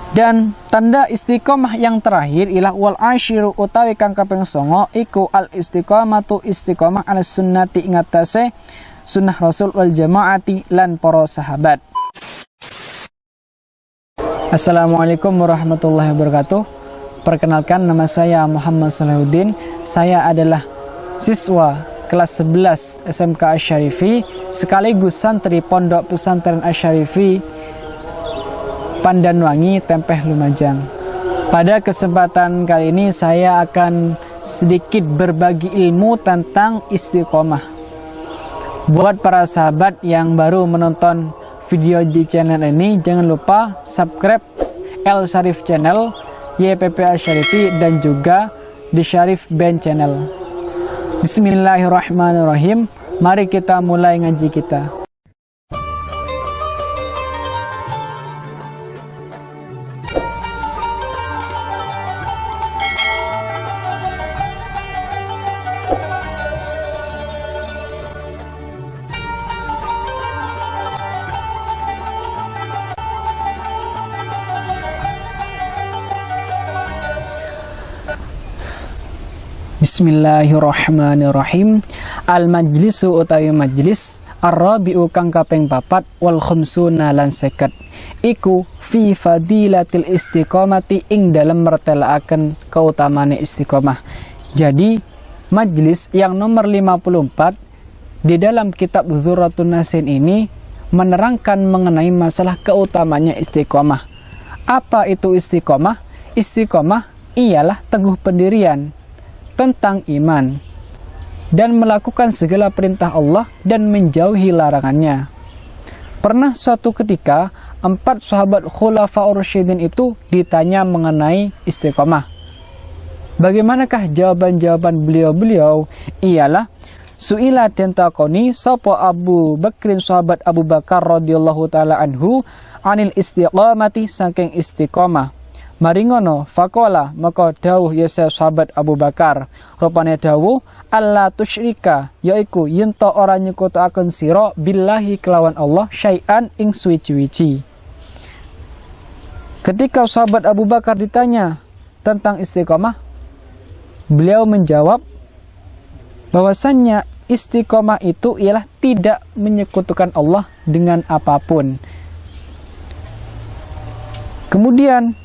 Dan tanda istiqomah yang terakhir ialah wal asyiru utawi kang kaping 9 iku al istiqomatu istiqomah ala sunnati ingatase sunnah Rasul wal jamaati lan para sahabat. Assalamualaikum warahmatullahi wabarakatuh. Perkenalkan, nama saya Muhammad Salahuddin. Saya adalah siswa kelas 11 SMK Asy-Syarifi sekaligus santri Pondok Pesantren Asy-Syarifi Pandanwangi, Tempeh, Lumajang. Pada kesempatan kali ini saya akan sedikit berbagi ilmu tentang istiqomah. Buat para sahabat yang baru menonton video di channel ini, jangan lupa subscribe El Syarif Channel, YPP Asy-Syarifi, dan juga The Syarif Band Channel. Bismillahirrahmanirrahim. Mari kita mulai ngaji kita. Bismillahirrahmanirrahim. Al-majlisu utawi majlis ar-rabi'u kang kaping 4 wal khamsuna lan 50 iku fi fadilatil istiqomati ing dalam mertelaaken kautamane istiqomah. Jadi majlis yang nomor 54 di dalam kitab Dzurratun Nasin ini menerangkan mengenai masalah keutamanya istiqomah. Apa itu istiqomah? Istiqomah ialah teguh pendirian tentang iman dan melakukan segala perintah Allah dan menjauhi larangannya. Pernah suatu ketika 4 sahabat Khulafaur Rasyidin itu ditanya mengenai istiqomah. Bagaimanakah jawaban-jawaban beliau-beliau? Ialah su'ila den takoni sapa Abu Bakrin, sahabat Abu Bakar radhiyallahu taala anhu, anil istiqomati saking istiqomah. Maringono fakola maka dawuh ya sahabat Abu Bakar, rupane dawuh alla tusyrika, yaiku yento ora nyekutaaken sira billahi kelawan Allah syai'an ing suwi-wiji. Ketika sahabat Abu Bakar ditanya tentang istiqomah, beliau menjawab bahwasannya istiqomah itu ialah tidak menyekutukan Allah dengan apapun. Kemudian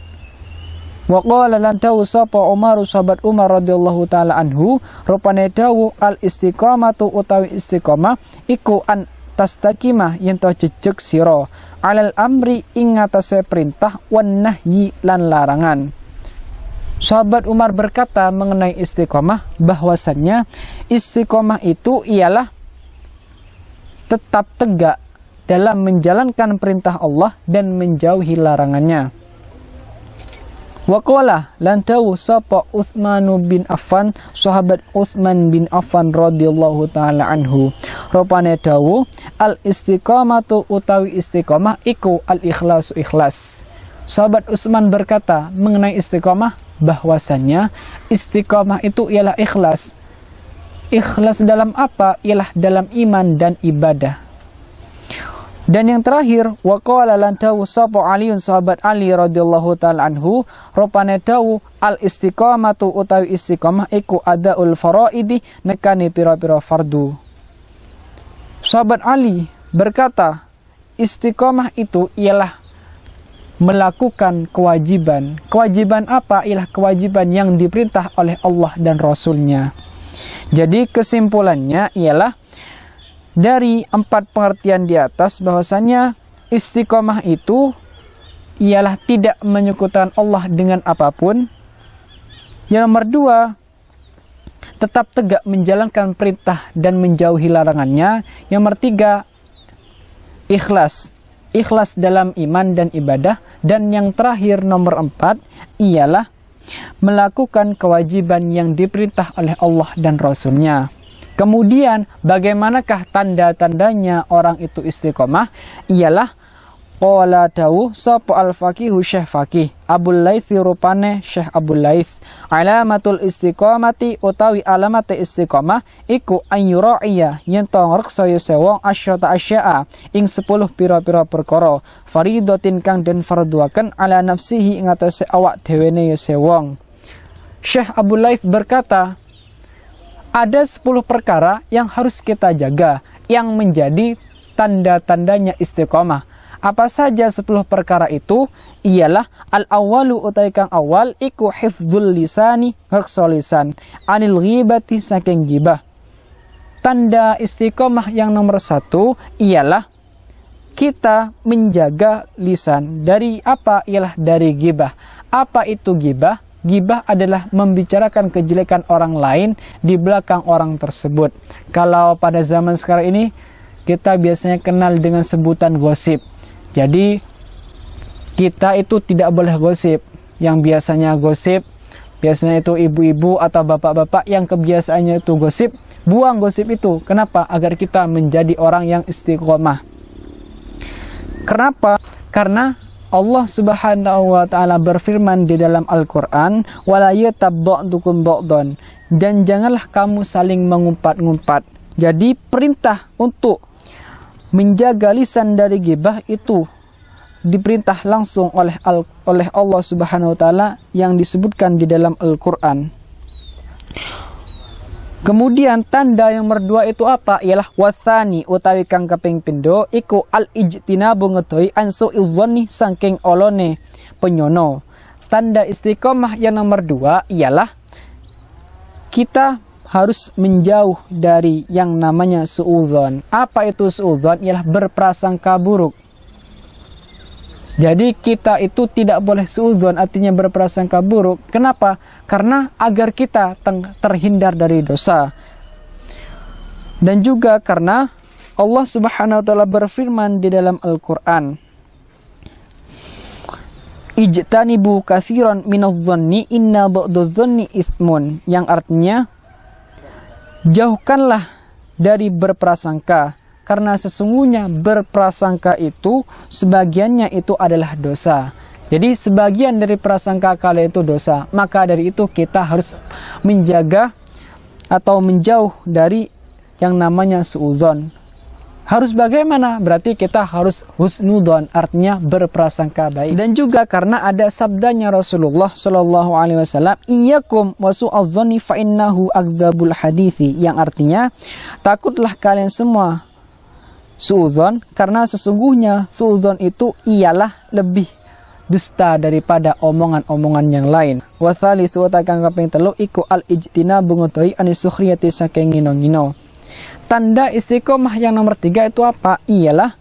wa qala lan dawu sapa Umar, sahabat Umar radhiyallahu taala anhu, rupane dawu al istiqamatu utawi istiqamah iku an tastaqimah yen to jejeg sira alal amri ing atase perintah wan nahyi lan larangan. Sahabat Umar berkata mengenai istiqamah bahwasannya istiqamah itu ialah tetap tegak dalam menjalankan perintah Allah dan menjauhi larangannya. Waqala lan dawu sapa Utsman bin Affan, sahabat Utsman bin Affan radhiyallahu taala anhu, rupane dawu al istiqamatu utawi istiqamah iku al ikhlasu ikhlas. Sahabat Utsman berkata mengenai istiqamah bahwasannya istiqamah itu ialah ikhlas. Ikhlas dalam apa? Ialah dalam iman dan ibadah. Dan yang terakhir, waqala lan dawu sapa Aliun, sahabat Ali radhiyallahu taala anhu, rupane dawu al istiqamatu utawi istiqamah iku adaul faraidi, nekani pira-pira fardu. Sahabat Ali berkata istiqamah itu ialah melakukan kewajiban. Kewajiban apa? Ialah kewajiban yang diperintah oleh Allah dan Rasulnya. Jadi kesimpulannya ialah dari 4 pengertian di atas bahwasanya istiqomah itu ialah tidak menyekutukan Allah dengan apapun. Yang nomor 2, tetap tegak menjalankan perintah dan menjauhi larangannya. Yang nomor 3, ikhlas. Ikhlas dalam iman dan ibadah. Dan yang terakhir nomor 4 ialah melakukan kewajiban yang diperintah oleh Allah dan Rasulnya. Kemudian bagaimanakah tanda-tandanya orang itu istiqomah? Ialah Qala dawu sapa al-faqihu Syekh Faqih Abul Laits rupane Syekh Abul Laits, alamatul istiqamati utawi alamate istiqamah iku ayyura'iya yen to ngreksa sewong asyata asya'a ing 10 pira-pira perkara faridatin kang den farduaken ala nafsihi ing atase awak dhewene sewong. Syekh Abul Laits berkata, ada 10 perkara yang harus kita jaga yang menjadi tanda-tandanya istiqamah. Apa saja 10 perkara itu? Ialah al-awwalu utawi kang awal iku hifdzul lisani ngreksa lisan anil ghibati saking gibah. Tanda istiqamah yang nomor 1 ialah kita menjaga lisan dari apa? Ialah dari gibah. Apa itu gibah? Gibah adalah membicarakan kejelekan orang lain di belakang orang tersebut. Kalau pada zaman sekarang ini kita biasanya kenal dengan sebutan gosip. Jadi kita itu tidak boleh gosip. Yang biasanya gosip, biasanya itu ibu-ibu atau bapak-bapak yang kebiasaannya itu gosip, buang gosip itu. Kenapa? Agar kita menjadi orang yang istiqomah. Kenapa? Karena Allah Subhanahu wa taala berfirman di dalam Al-Qur'an, "Wala yatab ba'dukum ba'dan." Dan janganlah kamu saling mengumpat-ngumpat. Jadi perintah untuk menjaga lisan dari ghibah itu diperintah langsung oleh Allah Subhanahu wa taala yang disebutkan di dalam Al-Qur'an. Kemudian tanda yang nomor 2 itu apa? Ialah wathani utawi kang kaping pindho iku al-ijtinabu ngedoi ansu izzani saking olone penyono. Tanda istiqomah yang nomor 2 ialah kita harus menjauh dari yang namanya suudzon. Apa itu suudzon? Ialah berprasangka buruk. Jadi kita itu tidak boleh suudzon, artinya berprasangka buruk. Kenapa? Karena agar kita terhindar dari dosa. Dan juga karena Allah Subhanahu wa taala berfirman di dalam Al-Qur'an, "Ijtanibu katsiran minadh-dhanni inna ba'dadh-dhanni ismun." Yang artinya jauhkanlah dari berprasangka, karena sesungguhnya berprasangka itu sebagiannya itu adalah dosa. Jadi sebagian dari prasangka kalian itu dosa. Maka dari itu kita harus menjaga atau menjauh dari yang namanya suudzon. Harus bagaimana? Berarti kita harus husnudzon, artinya berprasangka baik. Dan juga karena ada sabdanya Rasulullah Shallallahu Alaihi Wasallam, "Iyyakum wasu'adzoni fa innahu akdzabul hadithi." Yang artinya takutlah kalian semua suudzon, karena sesungguhnya suudzon itu ialah lebih dusta daripada omongan-omongan yang lain. Wa tsalitsu takang kaping 3 iku al-ijtinabu ngutoi anisukhriyati saking ngino-ngino. Tanda istiqomah yang nomor 3 itu apa? Ialah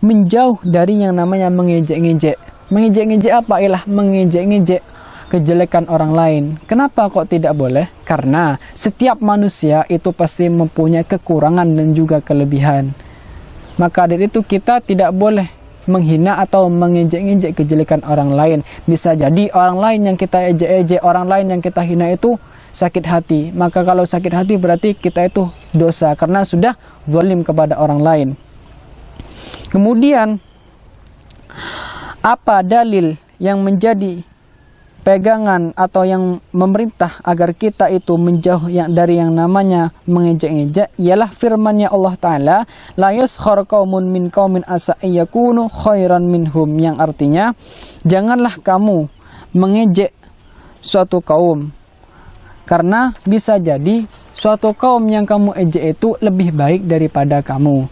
menjauh dari yang namanya mengejek-ngejek. Mengejek-ngejek apa? Ialah mengejek-ngejek kejelekan orang lain. Kenapa kok tidak boleh? Karena setiap manusia itu pasti mempunyai kekurangan dan juga kelebihan. Maka dari itu kita tidak boleh menghina atau mengejek-ngejek kejelekan orang lain. Bisa jadi orang lain yang kita ejek-ejek, orang lain yang kita hina itu sakit hati. Maka kalau sakit hati berarti kita itu dosa karena sudah zalim kepada orang lain. Kemudian apa dalil yang menjadi pegangan atau yang memerintah agar kita itu menjauh dari yang namanya mengejek-ngejek? Ialah firman-Nya Allah Ta'ala, la yaskhar qaumun min qaumin asa ayyakunu khairan minhum, yang artinya janganlah kamu mengejek suatu kaum, karena bisa jadi suatu kaum yang kamu ejek itu lebih baik daripada kamu.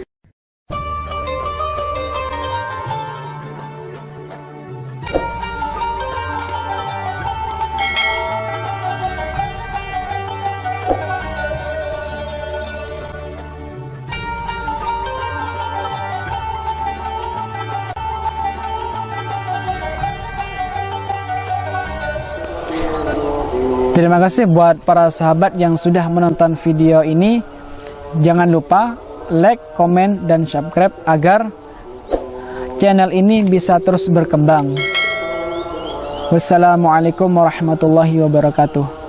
Terima kasih buat para sahabat yang sudah menonton video ini. Jangan lupa like, komen, dan subscribe agar channel ini bisa terus berkembang. Wassalamualaikum warahmatullahi wabarakatuh.